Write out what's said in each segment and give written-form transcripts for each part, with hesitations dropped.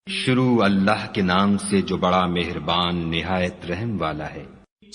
شروع اللہ کے نام سے جو بڑا مہربان نہایت رحم والا ہے۔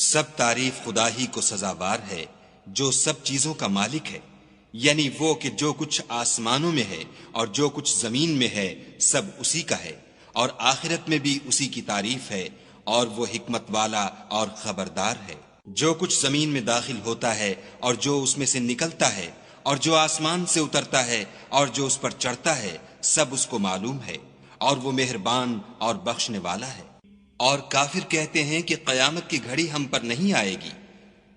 سب تعریف خدا ہی کو سزاوار ہے جو سب چیزوں کا مالک ہے، یعنی وہ کہ جو کچھ آسمانوں میں ہے اور جو کچھ زمین میں ہے سب اسی کا ہے، اور آخرت میں بھی اسی کی تعریف ہے، اور وہ حکمت والا اور خبردار ہے۔ جو کچھ زمین میں داخل ہوتا ہے اور جو اس میں سے نکلتا ہے اور جو آسمان سے اترتا ہے اور جو اس پر چڑھتا ہے سب اس کو معلوم ہے، اور وہ مہربان اور بخشنے والا ہے۔ اور کافر کہتے ہیں کہ قیامت کی گھڑی ہم پر نہیں آئے گی۔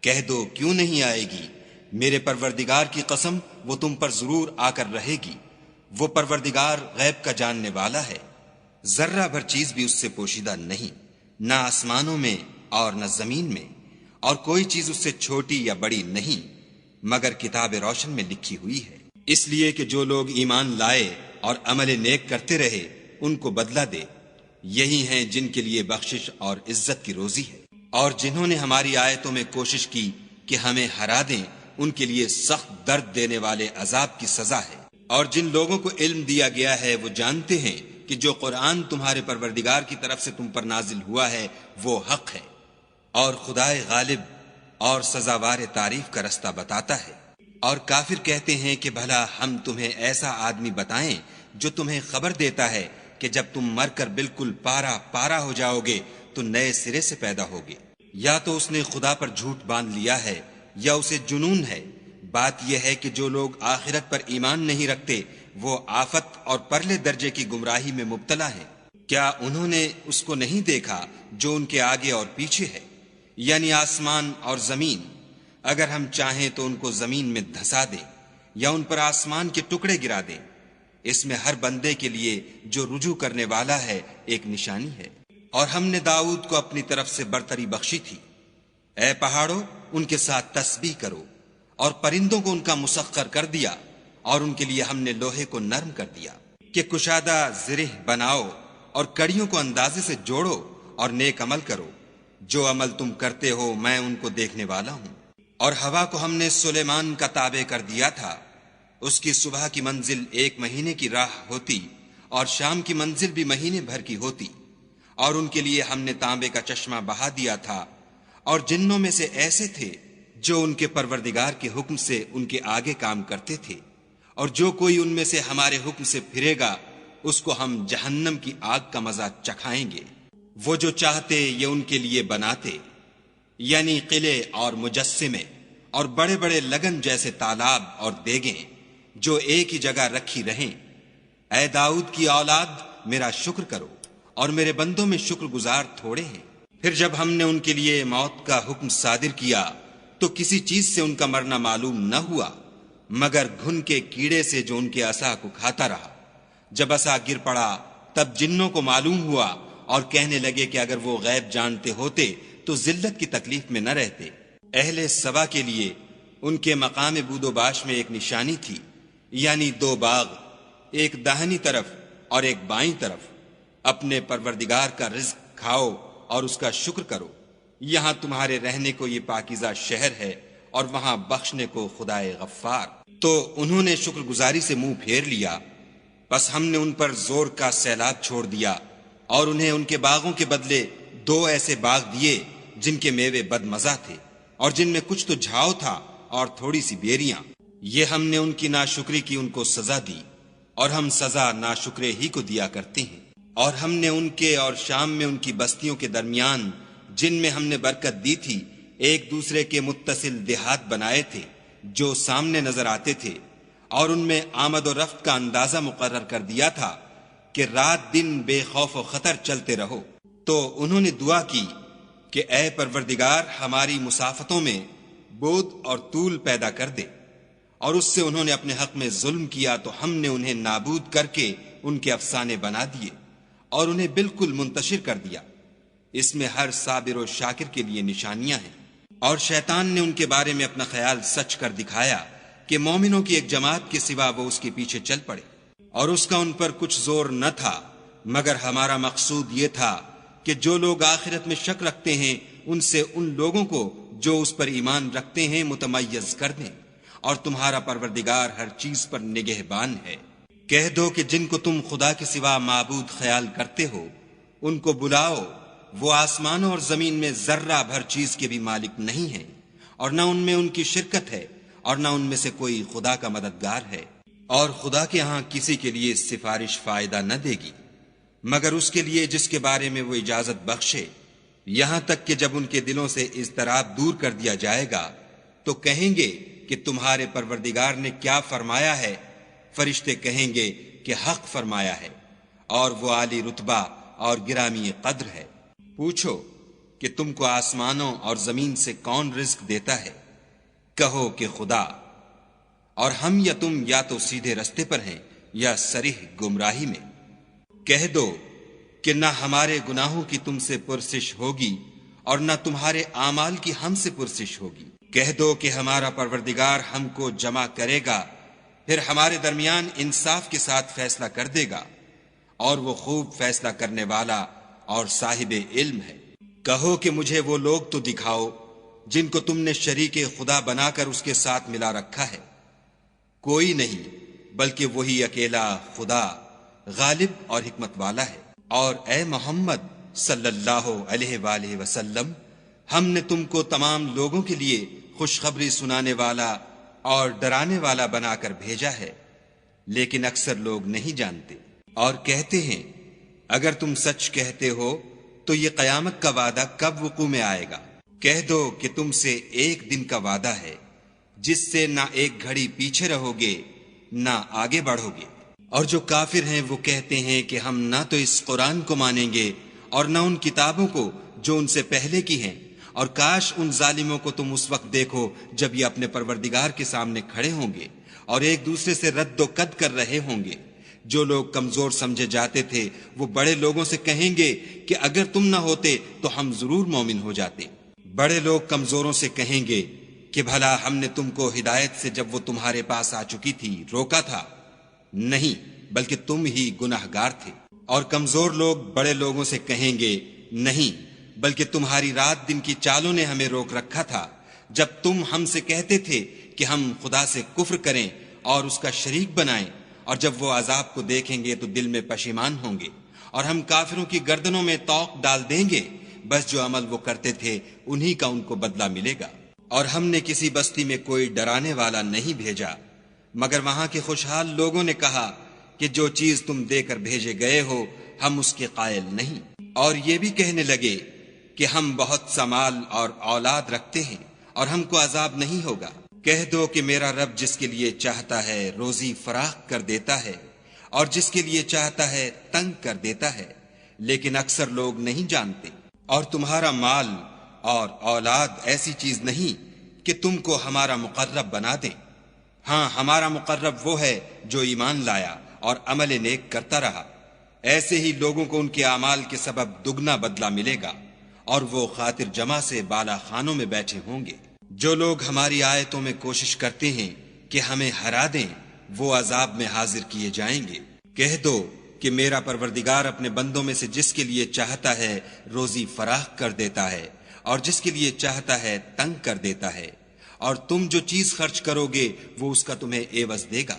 کہہ دو کیوں نہیں آئے گی؟ میرے پروردگار کی قسم وہ تم پر ضرور آ کر رہے گی۔ وہ پروردگار غیب کا جاننے والا ہے، ذرہ بھر چیز بھی اس سے پوشیدہ نہیں، نہ آسمانوں میں اور نہ زمین میں، اور کوئی چیز اس سے چھوٹی یا بڑی نہیں مگر کتاب روشن میں لکھی ہوئی ہے۔ اس لیے کہ جو لوگ ایمان لائے اور عمل نیک کرتے رہے ان کو بدلہ دے، یہی ہیں جن کے لیے بخشش اور عزت کی روزی ہے۔ اور جنہوں نے ہماری آیتوں میں کوشش کی کہ ہمیں ہرا دیں ان کے لیے سخت درد دینے والے عذاب کی سزا ہے۔ اور جن لوگوں کو علم دیا گیا ہے وہ جانتے ہیں کہ جو قرآن تمہارے پروردگار کی طرف سے تم پر نازل ہوا ہے وہ حق ہے، اور خدائے غالب اور سزاوار تعریف کا رستہ بتاتا ہے۔ اور کافر کہتے ہیں کہ بھلا ہم تمہیں ایسا آدمی بتائیں جو تمہیں خبر دیتا ہے کہ جب تم مر کر بالکل پارا پارا ہو جاؤ گے تو نئے سرے سے پیدا ہوگے۔ یا تو اس نے خدا پر جھوٹ باندھ لیا ہے یا اسے جنون ہے۔ بات یہ ہے کہ جو لوگ آخرت پر ایمان نہیں رکھتے وہ آفت اور پرلے درجے کی گمراہی میں مبتلا ہیں۔ کیا انہوں نے اس کو نہیں دیکھا جو ان کے آگے اور پیچھے ہے، یعنی آسمان اور زمین؟ اگر ہم چاہیں تو ان کو زمین میں دھسا دیں یا ان پر آسمان کے ٹکڑے گرا دیں۔ اس میں ہر بندے کے لیے جو رجوع کرنے والا ہے ایک نشانی ہے۔ اور ہم نے داؤد کو اپنی طرف سے برتری بخشی تھی۔ اے پہاڑوں ان کے ساتھ تسبیح کرو، اور پرندوں کو ان کا مسخر کر دیا، اور ان کے لیے ہم نے لوہے کو نرم کر دیا کہ کشادہ زرہ بناؤ، اور کڑیوں کو اندازے سے جوڑو اور نیک عمل کرو۔ جو عمل تم کرتے ہو میں ان کو دیکھنے والا ہوں۔ اور ہوا کو ہم نے سلیمان کا تابع کر دیا تھا، اس کی صبح کی منزل 1 مہینے کی راہ ہوتی اور شام کی منزل بھی مہینے بھر کی ہوتی۔ اور ان کے لیے ہم نے تانبے کا چشمہ بہا دیا تھا، اور جنوں میں سے ایسے تھے جو ان کے پروردگار کے حکم سے ان کے آگے کام کرتے تھے، اور جو کوئی ان میں سے ہمارے حکم سے پھرے گا اس کو ہم جہنم کی آگ کا مزہ چکھائیں گے۔ وہ جو چاہتے یہ ان کے لیے بناتے، یعنی قلعے اور مجسمے اور بڑے بڑے لگن جیسے تالاب اور دیگیں جو ایک ہی جگہ رکھی رہیں۔ اے داؤد کی اولاد میرا شکر کرو، اور میرے بندوں میں شکر گزار تھوڑے ہیں۔ پھر جب ہم نے ان کے لیے موت کا حکم صادر کیا تو کسی چیز سے ان کا مرنا معلوم نہ ہوا مگر گھن کے کیڑے سے جو ان کے عصا کو کھاتا رہا۔ جب عصا گر پڑا تب جنوں کو معلوم ہوا اور کہنے لگے کہ اگر وہ غیب جانتے ہوتے تو ذلت کی تکلیف میں نہ رہتے۔ اہل سبا کے لیے ان کے مقام بود و باش میں ایک نشانی تھی، یعنی 2 باغ، ایک داہنی طرف اور ایک بائیں طرف۔ اپنے پروردگار کا رزق کھاؤ اور اس کا شکر کرو۔ یہاں تمہارے رہنے کو یہ پاکیزہ شہر ہے، اور وہاں بخشنے کو خدائے غفار۔ تو انہوں نے شکر گزاری سے منہ پھیر لیا، بس ہم نے ان پر زور کا سیلاب چھوڑ دیا، اور انہیں ان کے باغوں کے بدلے 2 ایسے باغ دیے جن کے میوے بد مزہ تھے، اور جن میں کچھ تو جھاؤ تھا اور تھوڑی سی بیریاں۔ یہ ہم نے ان کی ناشکری کی ان کو سزا دی، اور ہم سزا ناشکرے ہی کو دیا کرتے ہیں۔ اور ہم نے ان کے اور شام میں ان کی بستیوں کے درمیان جن میں ہم نے برکت دی تھی ایک دوسرے کے متصل دیہات بنائے تھے جو سامنے نظر آتے تھے، اور ان میں آمد و رفت کا اندازہ مقرر کر دیا تھا کہ رات دن بے خوف و خطر چلتے رہو۔ تو انہوں نے دعا کی کہ اے پروردگار ہماری مسافتوں میں بود اور طول پیدا کر دے، اور اس سے انہوں نے اپنے حق میں ظلم کیا تو ہم نے انہیں نابود کر کے ان کے افسانے بنا دیے اور انہیں بالکل منتشر کر دیا۔ اس میں ہر صابر و شاکر کے لیے نشانیاں ہیں۔ اور شیطان نے ان کے بارے میں اپنا خیال سچ کر دکھایا کہ مومنوں کی ایک جماعت کے سوا وہ اس کے پیچھے چل پڑے، اور اس کا ان پر کچھ زور نہ تھا مگر ہمارا مقصود یہ تھا کہ جو لوگ آخرت میں شک رکھتے ہیں ان سے ان لوگوں کو جو اس پر ایمان رکھتے ہیں متمیز کر دیں، اور تمہارا پروردگار ہر چیز پر نگہبان ہے۔ کہہ دو کہ جن کو تم خدا کے سوا معبود خیال کرتے ہو ان کو بلاؤ، وہ آسمانوں اور زمین میں ذرہ بھر چیز کے بھی مالک نہیں ہیں، اور نہ ان میں ان کی شرکت ہے، اور نہ ان میں سے کوئی خدا کا مددگار ہے، اور خدا کے ہاں کسی کے لیے سفارش فائدہ نہ دے گی مگر اس کے لیے جس کے بارے میں وہ اجازت بخشے، یہاں تک کہ جب ان کے دلوں سے اضطراب دور کر دیا جائے گا تو کہیں گے کہ تمہارے پروردگار نے کیا فرمایا ہے؟ فرشتے کہیں گے کہ حق فرمایا ہے، اور وہ عالی رتبہ اور گرامی قدر ہے۔ پوچھو کہ تم کو آسمانوں اور زمین سے کون رزق دیتا ہے؟ کہو کہ خدا، اور ہم یا تم یا تو سیدھے رستے پر ہیں یا صریح گمراہی میں۔ کہہ دو کہ نہ ہمارے گناہوں کی تم سے پرسش ہوگی اور نہ تمہارے اعمال کی ہم سے پرسش ہوگی۔ کہہ دو کہ ہمارا پروردگار ہم کو جمع کرے گا، پھر ہمارے درمیان انصاف کے ساتھ فیصلہ کر دے گا، اور وہ خوب فیصلہ کرنے والا اور صاحب علم ہے۔ کہو کہ مجھے وہ لوگ تو دکھاؤ جن کو تم نے شریک خدا بنا کر اس کے ساتھ ملا رکھا ہے۔ کوئی نہیں بلکہ وہی اکیلا خدا غالب اور حکمت والا ہے۔ اور اے محمد صلی اللہ علیہ وآلہ وسلم، ہم نے تم کو تمام لوگوں کے لیے خوشخبری سنانے والا اور ڈرانے والا بنا کر بھیجا ہے، لیکن اکثر لوگ نہیں جانتے۔ اور کہتے ہیں اگر تم سچ کہتے ہو تو یہ قیامت کا وعدہ کب وقوع میں آئے گا؟ کہہ دو کہ تم سے ایک دن کا وعدہ ہے جس سے نہ ایک گھڑی پیچھے رہو گے نہ آگے بڑھو گے۔ اور جو کافر ہیں وہ کہتے ہیں کہ ہم نہ تو اس قرآن کو مانیں گے اور نہ ان کتابوں کو جو ان سے پہلے کی ہیں، اور کاش ان ظالموں کو تم اس وقت دیکھو جب یہ اپنے پروردگار کے سامنے کھڑے ہوں گے اور ایک دوسرے سے رد و قد کر رہے ہوں گے۔ جو لوگ کمزور سمجھے جاتے تھے وہ بڑے لوگوں سے کہیں گے کہ اگر تم نہ ہوتے تو ہم ضرور مومن ہو جاتے۔ بڑے لوگ کمزوروں سے کہیں گے کہ بھلا ہم نے تم کو ہدایت سے جب وہ تمہارے پاس آ چکی تھی روکا تھا؟ نہیں، بلکہ تم ہی گناہگار تھے۔ اور کمزور لوگ بڑے لوگوں سے کہیں گے نہیں، بلکہ تمہاری رات دن کی چالوں نے ہمیں روک رکھا تھا جب تم ہم سے کہتے تھے کہ ہم خدا سے کفر کریں اور اس کا شریک بنائیں، اور جب وہ عذاب کو دیکھیں گے تو دل میں پشیمان ہوں گے، اور ہم کافروں کی گردنوں میں طوق ڈال دیں گے، بس جو عمل وہ کرتے تھے انہی کا ان کو بدلہ ملے گا۔ اور ہم نے کسی بستی میں کوئی ڈرانے والا نہیں بھیجا مگر وہاں کے خوشحال لوگوں نے کہا کہ جو چیز تم دے کر بھیجے گئے ہو ہم اس کے قائل نہیں، اور یہ بھی کہنے لگے کہ ہم بہت سا مال اور اولاد رکھتے ہیں اور ہم کو عذاب نہیں ہوگا۔ کہہ دو کہ میرا رب جس کے لیے چاہتا ہے روزی فراخ کر دیتا ہے اور جس کے لیے چاہتا ہے تنگ کر دیتا ہے، لیکن اکثر لوگ نہیں جانتے۔ اور تمہارا مال اور اولاد ایسی چیز نہیں کہ تم کو ہمارا مقرب بنا دیں، ہاں ہمارا مقرب وہ ہے جو ایمان لایا اور عمل نیک کرتا رہا، ایسے ہی لوگوں کو ان کے اعمال کے سبب دگنا بدلہ ملے گا، اور وہ خاطر جمع سے بالا خانوں میں بیٹھے ہوں گے۔ جو لوگ ہماری آیتوں میں کوشش کرتے ہیں کہ ہمیں ہرا دیں وہ عذاب میں حاضر کیے جائیں گے۔ کہہ دو کہ میرا پروردگار اپنے بندوں میں سے جس کے لیے چاہتا ہے روزی فراخ کر دیتا ہے اور جس کے لیے چاہتا ہے تنگ کر دیتا ہے، اور تم جو چیز خرچ کرو گے وہ اس کا تمہیں عوض دے گا،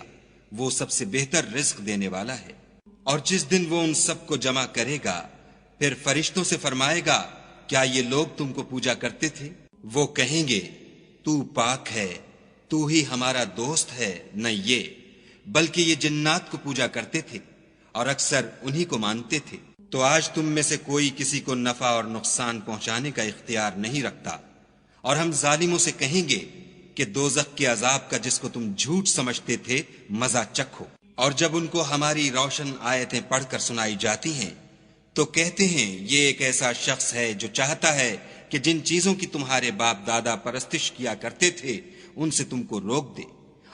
وہ سب سے بہتر رزق دینے والا ہے۔ اور جس دن وہ ان سب کو جمع کرے گا پھر فرشتوں سے فرمائے گا کیا یہ لوگ تم کو پوجا کرتے تھے؟ وہ کہیں گے تو پاک ہے، تو ہی ہمارا دوست ہے، نہ یہ بلکہ یہ جنات کو پوجا کرتے تھے اور اکثر انہی کو مانتے تھے۔ تو آج تم میں سے کوئی کسی کو نفع اور نقصان پہنچانے کا اختیار نہیں رکھتا، اور ہم ظالموں سے کہیں گے کہ دوزخ کے عذاب کا جس کو تم جھوٹ سمجھتے تھے مزہ چکھو۔ اور جب ان کو ہماری روشن آیتیں پڑھ کر سنائی جاتی ہیں تو کہتے ہیں یہ ایک ایسا شخص ہے جو چاہتا ہے کہ جن چیزوں کی تمہارے باپ دادا پرستش کیا کرتے تھے ان سے تم کو روک دے،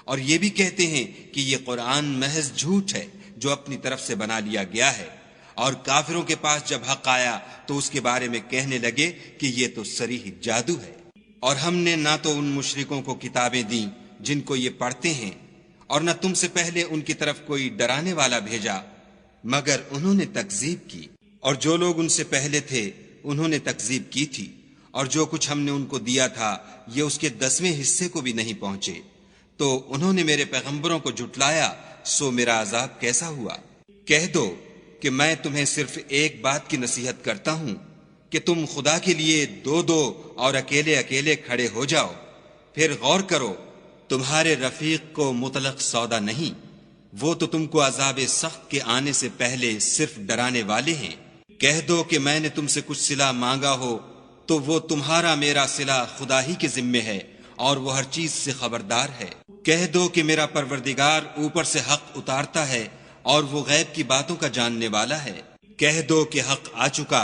اور یہ بھی کہتے ہیں کہ یہ قرآن محض جھوٹ ہے جو اپنی طرف سے بنا لیا گیا ہے۔ اور کافروں کے پاس جب حق آیا تو اس کے بارے میں کہنے لگے کہ یہ تو صریح جادو ہے۔ اور ہم نے نہ تو ان مشرکوں کو کتابیں دیں جن کو یہ پڑھتے ہیں، اور نہ تم سے پہلے ان کی طرف کوئی ڈرانے والا بھیجا مگر انہوں نے تکذیب کی، اور جو لوگ ان سے پہلے تھے انہوں نے تکذیب کی تھی، اور جو کچھ ہم نے ان کو دیا تھا یہ اس کے 10ویں حصے کو بھی نہیں پہنچے، تو انہوں نے میرے پیغمبروں کو جھٹلایا سو میرا عذاب کیسا ہوا۔ کہہ دو کہ میں تمہیں صرف ایک بات کی نصیحت کرتا ہوں کہ تم خدا کے لیے دو دو اور اکیلے اکیلے کھڑے ہو جاؤ، پھر غور کرو، تمہارے رفیق کو مطلق سودا نہیں، وہ تو تم کو عذاب سخت کے آنے سے پہلے صرف ڈرانے والے ہیں۔ کہہ دو کہ میں نے تم سے کچھ صلہ مانگا ہو تو وہ تمہارا میرا صلہ خدا ہی کے ذمے ہے اور وہ ہر چیز سے خبردار ہے۔ کہہ دو کہ میرا پروردگار اوپر سے حق اتارتا ہے اور وہ غیب کی باتوں کا جاننے والا ہے۔ کہہ دو کہ حق آ چکا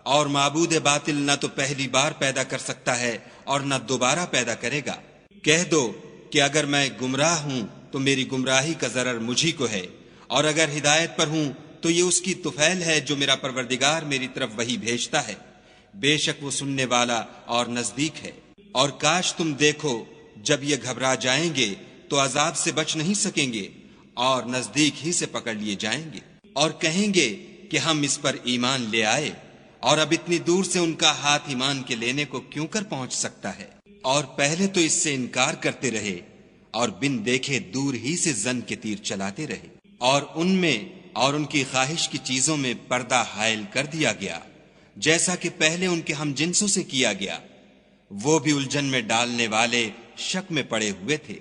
اور معبود باطل نہ تو پہلی بار پیدا کر سکتا ہے اور نہ دوبارہ پیدا کرے گا۔ کہہ دو کہ اگر میں گمراہ ہوں تو میری گمراہی کا ضرر مجھی کو ہے، اور اگر ہدایت پر ہوں تو یہ اس کی طفیل ہے جو میرا پروردگار میری طرف وحی بھیجتا ہے، بے شک وہ سننے والا اور نزدیک ہے۔ اور کاش تم دیکھو جب یہ گھبرا جائیں گے تو عذاب سے بچ نہیں سکیں گے اور نزدیک ہی سے پکڑ لیے جائیں گے، اور کہیں گے کہ ہم اس پر ایمان لے آئے، اور اب اتنی دور سے ان کا ہاتھ ایمان کے لینے کو کیوں کر پہنچ سکتا ہے؟ اور پہلے تو اس سے انکار کرتے رہے اور بن دیکھے دور ہی سے زن کے تیر چلاتے رہے، اور ان میں اور ان کی خواہش کی چیزوں میں پردہ حائل کر دیا گیا، جیسا کہ پہلے ان کے ہم جنسوں سے کیا گیا، وہ بھی الجھن میں ڈالنے والے شک میں پڑے ہوئے تھے۔